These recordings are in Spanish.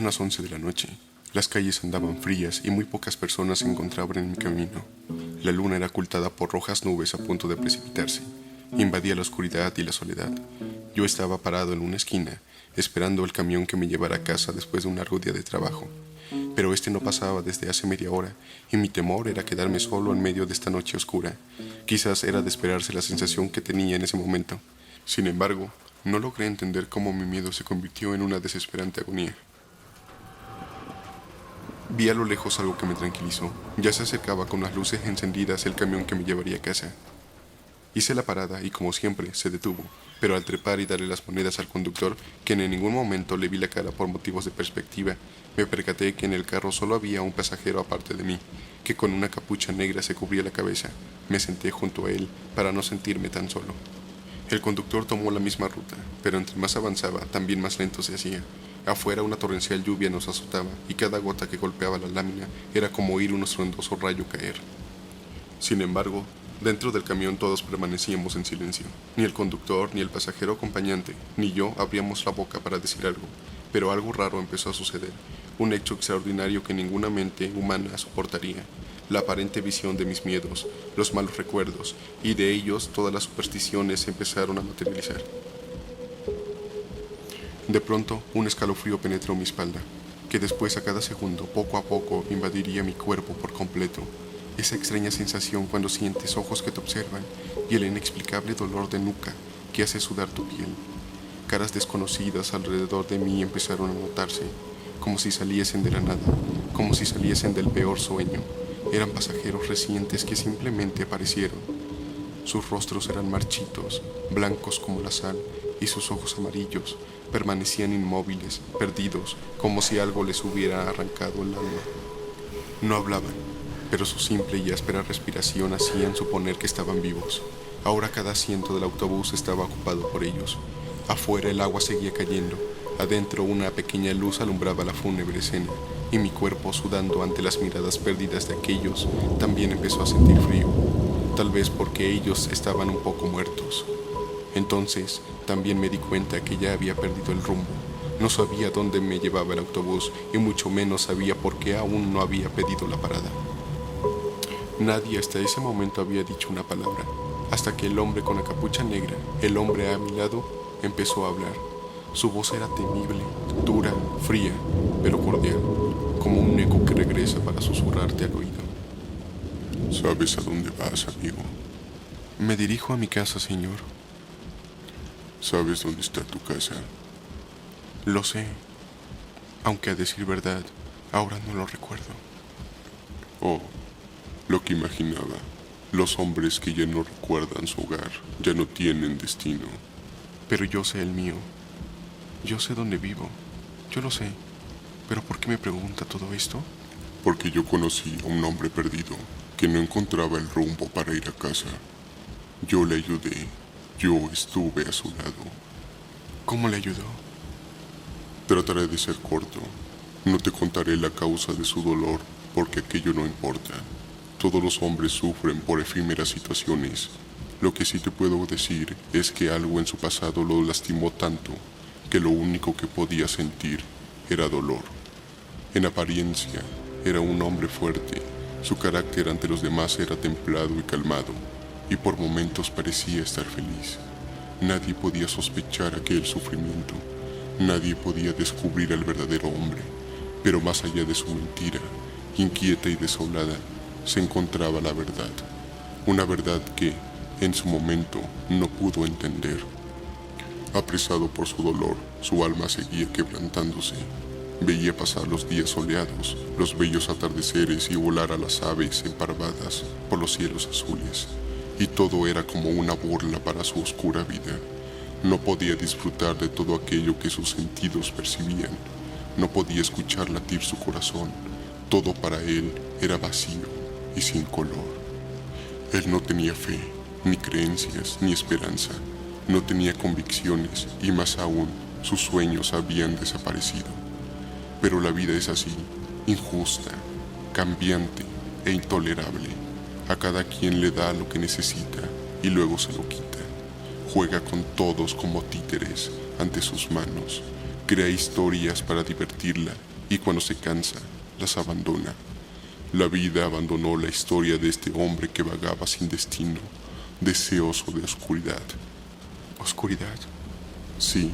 Eran las 11 de la noche. Las calles andaban frías y muy pocas personas se encontraban en mi camino. La luna era ocultada por rojas nubes a punto de precipitarse. Invadía la oscuridad y la soledad. Yo estaba parado en una esquina, esperando el camión que me llevara a casa después de un largo día de trabajo. Pero este no pasaba desde hace media hora, y mi temor era quedarme solo en medio de esta noche oscura. Quizás era de esperarse la sensación que tenía en ese momento. Sin embargo, no logré entender cómo mi miedo se convirtió en una desesperante agonía. Vi a lo lejos algo que me tranquilizó. Ya se acercaba con las luces encendidas el camión que me llevaría a casa. Hice la parada y, como siempre, se detuvo, pero al trepar y darle las monedas al conductor, quien en ningún momento le vi la cara por motivos de perspectiva, me percaté que en el carro solo había un pasajero aparte de mí, que con una capucha negra se cubría la cabeza. Me senté junto a él para no sentirme tan solo. El conductor tomó la misma ruta, pero entre más avanzaba, también más lento se hacía. Afuera una torrencial lluvia nos azotaba, y cada gota que golpeaba la lámina era como oír un estruendoso rayo caer. Sin embargo, dentro del camión todos permanecíamos en silencio. Ni el conductor, ni el pasajero acompañante, ni yo abríamos la boca para decir algo. Pero algo raro empezó a suceder, un hecho extraordinario que ninguna mente humana soportaría. La aparente visión de mis miedos, los malos recuerdos, y de ellos todas las supersticiones se empezaron a materializar. De pronto, un escalofrío penetró mi espalda, que después a cada segundo, poco a poco, invadiría mi cuerpo por completo. Esa extraña sensación cuando sientes ojos que te observan y el inexplicable dolor de nuca que hace sudar tu piel. Caras desconocidas alrededor de mí empezaron a notarse, como si saliesen de la nada, como si saliesen del peor sueño. Eran pasajeros recientes que simplemente aparecieron. Sus rostros eran marchitos, blancos como la sal, y sus ojos amarillos permanecían inmóviles, perdidos, como si algo les hubiera arrancado el alma. No hablaban, pero su simple y áspera respiración hacían suponer que estaban vivos. Ahora cada asiento del autobús estaba ocupado por ellos. Afuera el agua seguía cayendo, adentro una pequeña luz alumbraba la fúnebre escena, y mi cuerpo, sudando ante las miradas perdidas de aquellos, también empezó a sentir frío, tal vez porque ellos estaban un poco muertos. Entonces también me di cuenta que ya había perdido el rumbo. No sabía dónde me llevaba el autobús y mucho menos sabía por qué aún no había pedido la parada. Nadie hasta ese momento había dicho una palabra, hasta que el hombre con la capucha negra, el hombre a mi lado, empezó a hablar. Su voz era temible, dura, fría, pero cordial, como un eco que regresa para susurrarte al oído. ¿Sabes a dónde vas, amigo? Me dirijo a mi casa, señor. ¿Sabes dónde está tu casa? Lo sé, aunque a decir verdad, ahora no lo recuerdo. Oh, lo que imaginaba. Los hombres que ya no recuerdan su hogar ya no tienen destino. Pero yo sé el mío. Yo sé dónde vivo. Yo lo sé. ¿Pero por qué me pregunta todo esto? Porque yo conocí a un hombre perdido que no encontraba el rumbo para ir a casa. Yo le ayudé. Yo estuve a su lado. ¿Cómo le ayudó? Trataré de ser corto. No te contaré la causa de su dolor, porque aquello no importa. Todos los hombres sufren por efímeras situaciones. Lo que sí te puedo decir es que algo en su pasado lo lastimó tanto que lo único que podía sentir era dolor. En apariencia, era un hombre fuerte. Su carácter ante los demás era templado y calmado, y por momentos parecía estar feliz. Nadie podía sospechar aquel sufrimiento. Nadie podía descubrir al verdadero hombre, pero más allá de su mentira, inquieta y desolada, se encontraba la verdad. Una verdad que, en su momento, no pudo entender. Apresado por su dolor, su alma seguía quebrantándose. Veía pasar los días soleados, los bellos atardeceres y volar a las aves emparvadas por los cielos azules. Y todo era como una burla para su oscura vida. No podía disfrutar de todo aquello que sus sentidos percibían. No podía escuchar latir su corazón. Todo para él era vacío y sin color. Él no tenía fe, ni creencias, ni esperanza. No tenía convicciones y más aún, sus sueños habían desaparecido. Pero la vida es así, injusta, cambiante e intolerable. A cada quien le da lo que necesita y luego se lo quita. Juega con todos como títeres ante sus manos. Crea historias para divertirla y cuando se cansa, las abandona. La vida abandonó la historia de este hombre que vagaba sin destino, deseoso de oscuridad. ¿Oscuridad? Sí,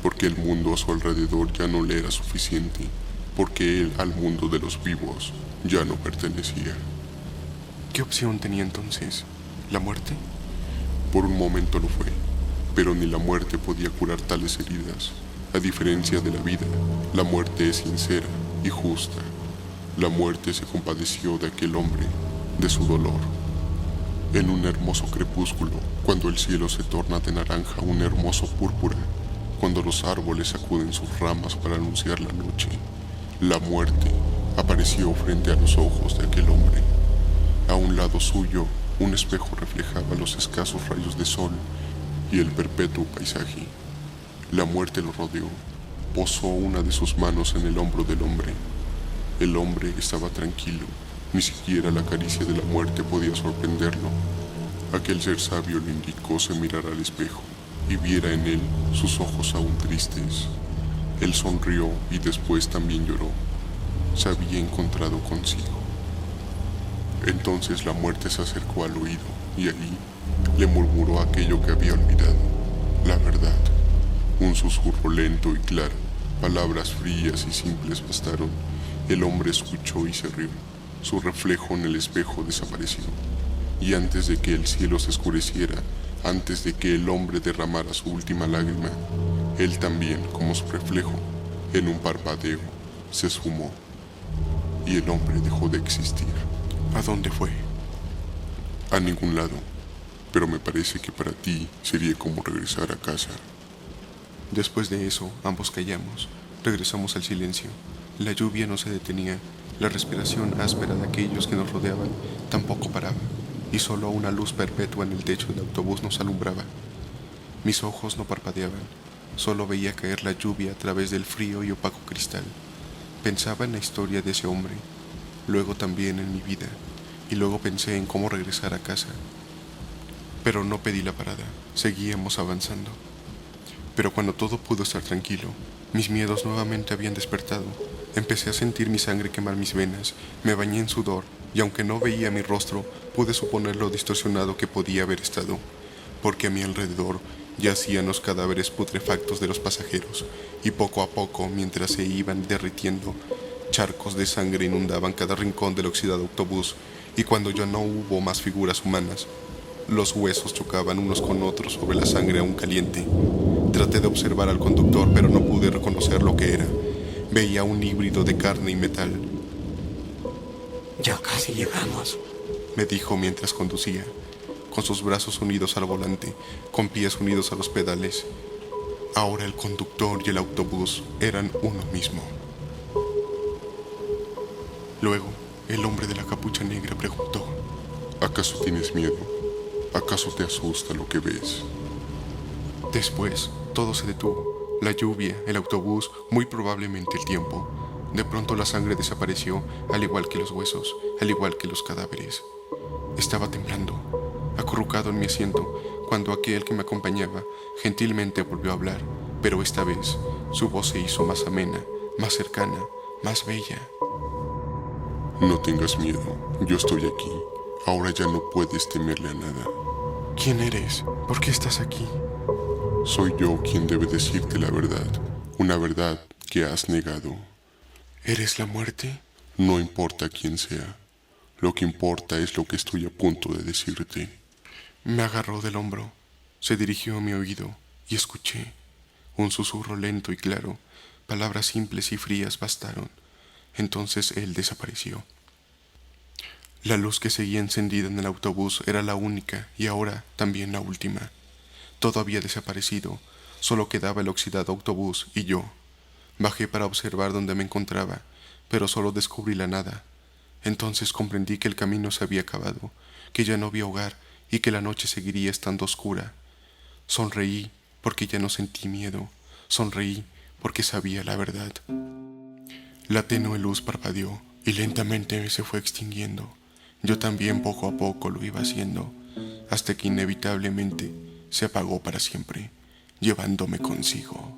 porque el mundo a su alrededor ya no le era suficiente, porque él al mundo de los vivos ya no pertenecía. ¿Qué opción tenía entonces? ¿La muerte? Por un momento lo fue, pero ni la muerte podía curar tales heridas. A diferencia de la vida, la muerte es sincera y justa. La muerte se compadeció de aquel hombre, de su dolor. En un hermoso crepúsculo, cuando el cielo se torna de naranja un hermoso púrpura, cuando los árboles sacuden sus ramas para anunciar la noche, la muerte apareció frente a los ojos de aquel hombre. A un lado suyo, un espejo reflejaba los escasos rayos de sol y el perpetuo paisaje. La muerte lo rodeó, posó una de sus manos en el hombro del hombre. El hombre estaba tranquilo, ni siquiera la caricia de la muerte podía sorprenderlo. Aquel ser sabio le indicó se mirara al espejo y viera en él sus ojos aún tristes. Él sonrió y después también lloró. Se había encontrado consigo. Entonces la muerte se acercó al oído y ahí le murmuró aquello que había olvidado, la verdad. Un susurro lento y claro, palabras frías y simples bastaron. El hombre escuchó y se rió. Su reflejo en el espejo desapareció. Y antes de que el cielo se oscureciera, antes de que el hombre derramara su última lágrima, él también, como su reflejo, en un parpadeo, se esfumó. Y el hombre dejó de existir. ¿A dónde fue? A ningún lado. Pero me parece que para ti sería como regresar a casa. Después de eso, ambos callamos. Regresamos al silencio. La lluvia no se detenía. La respiración áspera de aquellos que nos rodeaban tampoco paraba. Y solo una luz perpetua en el techo del autobús nos alumbraba. Mis ojos no parpadeaban. Solo veía caer la lluvia a través del frío y opaco cristal. Pensaba en la historia de ese hombre. Luego también en mi vida. Y luego pensé en cómo regresar a casa. Pero no pedí la parada. Seguíamos avanzando. Pero cuando todo pudo estar tranquilo, mis miedos nuevamente habían despertado. Empecé a sentir mi sangre quemar mis venas, me bañé en sudor, y aunque no veía mi rostro, pude suponer lo distorsionado que podía haber estado, porque a mi alrededor yacían los cadáveres putrefactos de los pasajeros, y poco a poco, mientras se iban derritiendo, charcos de sangre inundaban cada rincón del oxidado autobús, y cuando ya no hubo más figuras humanas, los huesos chocaban unos con otros sobre la sangre aún caliente. Traté de observar al conductor, pero no pude reconocer lo que era. Veía un híbrido de carne y metal. Ya casi llegamos, Me dijo mientras conducía, con sus brazos unidos al volante, con pies unidos a los pedales. Ahora el conductor y el autobús eran uno mismo. Luego, el hombre de la capucha negra preguntó: ¿Acaso tienes miedo? ¿Acaso te asusta lo que ves? Después, todo se detuvo. La lluvia, el autobús, muy probablemente el tiempo. De pronto la sangre desapareció, al igual que los huesos, al igual que los cadáveres. Estaba temblando, acurrucado en mi asiento, cuando aquel que me acompañaba gentilmente volvió a hablar, pero esta vez su voz se hizo más amena, más cercana, más bella. No tengas miedo, yo estoy aquí. Ahora ya no puedes temerle a nada. ¿Quién eres? ¿Por qué estás aquí? Soy yo quien debe decirte la verdad, una verdad que has negado. ¿Eres la muerte? No importa quién sea, lo que importa es lo que estoy a punto de decirte. Me agarró del hombro, se dirigió a mi oído y escuché. Un susurro lento y claro, palabras simples y frías bastaron. Entonces él desapareció. La luz que seguía encendida en el autobús era la única y ahora también la última. Todo había desaparecido, solo quedaba el oxidado autobús y yo. Bajé para observar dónde me encontraba, pero solo descubrí la nada. Entonces comprendí que el camino se había acabado, que ya no había hogar y que la noche seguiría estando oscura. Sonreí porque ya no sentí miedo, sonreí porque sabía la verdad. La tenue luz parpadeó y lentamente se fue extinguiendo. Yo también poco a poco lo iba haciendo, hasta que inevitablemente se apagó para siempre, llevándome consigo.